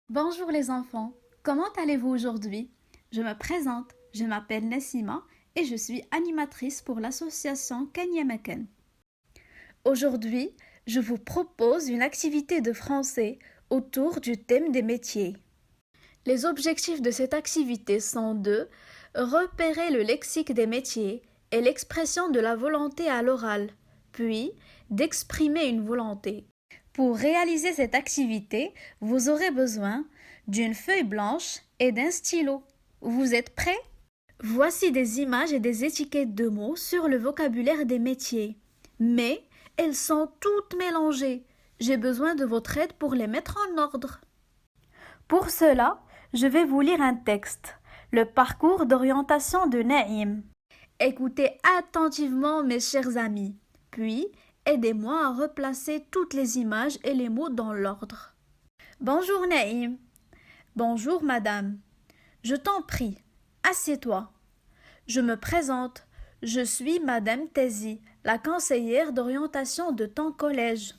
Bonjour les enfants, comment allez-vous aujourd'hui? Je me présente, je m'appelle Nassima et je suis animatrice pour l'association Kenyamaken. Aujourd'hui, je vous propose une activité de français autour du thème des métiers. Les objectifs de cette activité sont de repérer le lexique des métiers et l'expression de la volonté à l'oral, puis d'exprimer une volonté. Pour réaliser cette activité, vous aurez besoin d'une feuille blanche et d'un stylo. Vous êtes prêts? Voici des images et des étiquettes de mots sur le vocabulaire des métiers. Mais elles sont toutes mélangées. J'ai besoin de votre aide pour les mettre en ordre. Pour cela, je vais vous lire un texte, le parcours d'orientation de Naïm. Écoutez attentivement mes chers amis, puis aidez-moi à replacer toutes les images et les mots dans l'ordre. Bonjour Naïm. Bonjour madame. Je t'en prie, assieds-toi. Je me présente. Je suis madame Tézi, la conseillère d'orientation de ton collège.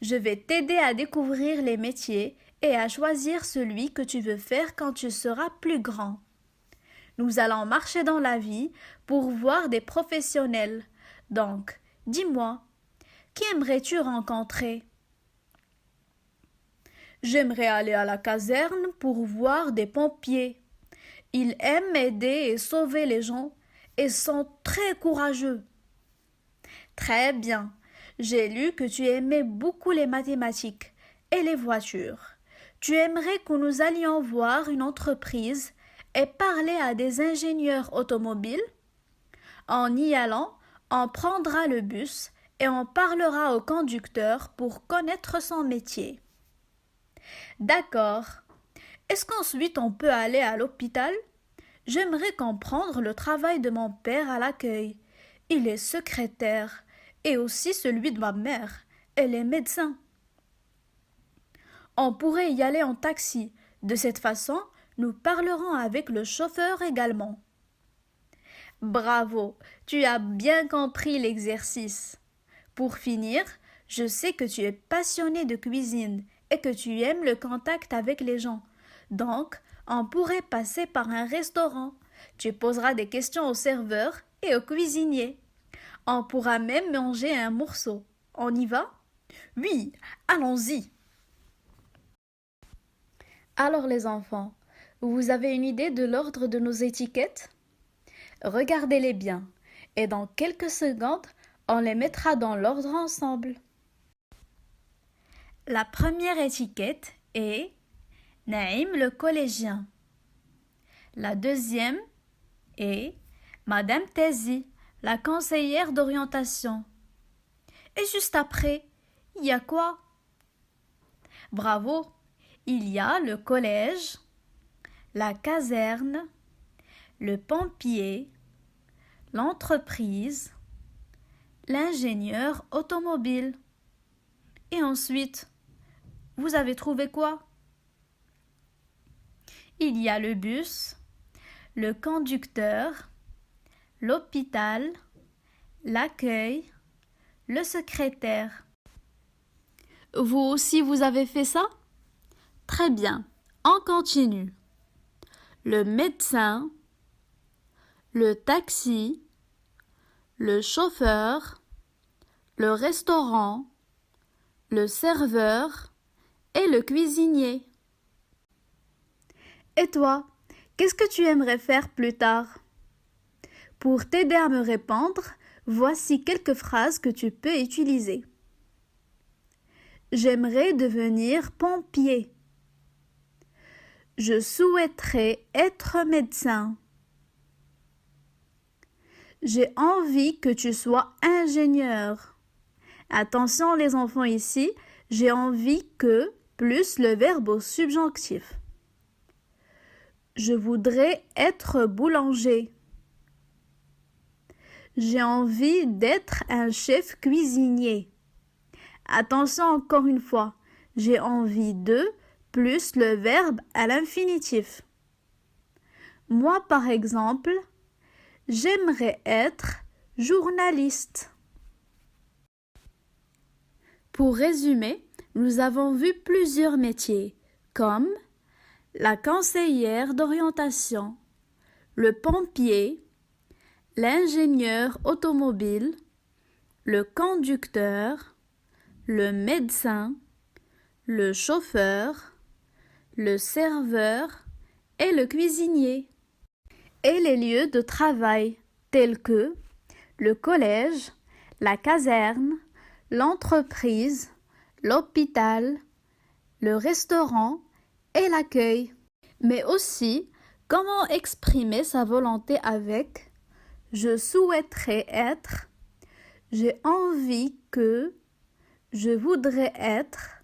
Je vais t'aider à découvrir les métiers et à choisir celui que tu veux faire quand tu seras plus grand. Nous allons marcher dans la vie pour voir des professionnels. Donc, dis-moi, qui aimerais-tu rencontrer? J'aimerais aller à la caserne pour voir des pompiers. Ils aiment aider et sauver les gens et sont très courageux. Très bien. J'ai lu que tu aimais beaucoup les mathématiques et les voitures. Tu aimerais que nous allions voir une entreprise et parler à des ingénieurs automobiles? En y allant, on prendra le bus et on parlera au conducteur pour connaître son métier. D'accord. Est-ce qu'ensuite on peut aller à l'hôpital? J'aimerais comprendre le travail de mon père à l'accueil. Il est secrétaire et aussi celui de ma mère. Elle est médecin. On pourrait y aller en taxi. De cette façon, nous parlerons avec le chauffeur également. Bravo, tu as bien compris l'exercice. Pour finir, je sais que tu es passionné de cuisine et que tu aimes le contact avec les gens. Donc, on pourrait passer par un restaurant. Tu poseras des questions au serveur et au cuisinier. On pourra même manger un morceau. On y va? Oui, allons-y. Alors les enfants, vous avez une idée de l'ordre de nos étiquettes? Regardez-les bien et dans quelques secondes, on les mettra dans l'ordre ensemble. La première étiquette est Naïm le collégien. La deuxième est Madame Tézi, la conseillère d'orientation. Et juste après, il y a quoi? Bravo, il y a le collège, la caserne, le pompier, l'entreprise, l'ingénieur automobile. Et ensuite, vous avez trouvé quoi? Il y a le bus, le conducteur, l'hôpital, l'accueil, le secrétaire. Vous aussi, vous avez fait ça? Très bien, on continue. Le médecin, le taxi, le chauffeur, le restaurant, le serveur et le cuisinier. Et toi, qu'est-ce que tu aimerais faire plus tard? Pour t'aider à me répondre, voici quelques phrases que tu peux utiliser. J'aimerais devenir pompier. Je souhaiterais être médecin. J'ai envie que tu sois ingénieur. Attention les enfants ici, j'ai envie que plus le verbe au subjonctif. Je voudrais être boulanger. J'ai envie d'être un chef cuisinier. Attention encore une fois, j'ai envie de plus le verbe à l'infinitif. Moi par exemple, j'aimerais être journaliste. Pour résumer, nous avons vu plusieurs métiers, comme la conseillère d'orientation, le pompier, l'ingénieur automobile, le conducteur, le médecin, le chauffeur, le serveur et le cuisinier. Et les lieux de travail tels que le collège, la caserne, l'entreprise, l'hôpital, le restaurant et l'accueil. Mais aussi, comment exprimer sa volonté avec « je souhaiterais être »,« j'ai envie que »,« je voudrais être »,«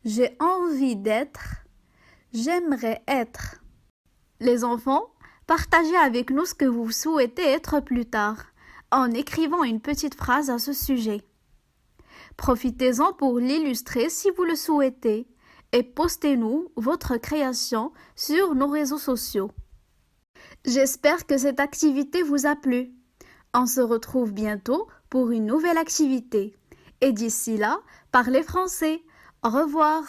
j'ai envie d'être »,« j'aimerais être ». Les enfants, partagez avec nous ce que vous souhaitez être plus tard, en écrivant une petite phrase à ce sujet. Profitez-en pour l'illustrer si vous le souhaitez et postez-nous votre création sur nos réseaux sociaux. J'espère que cette activité vous a plu. On se retrouve bientôt pour une nouvelle activité. Et d'ici là, parlez français. Au revoir.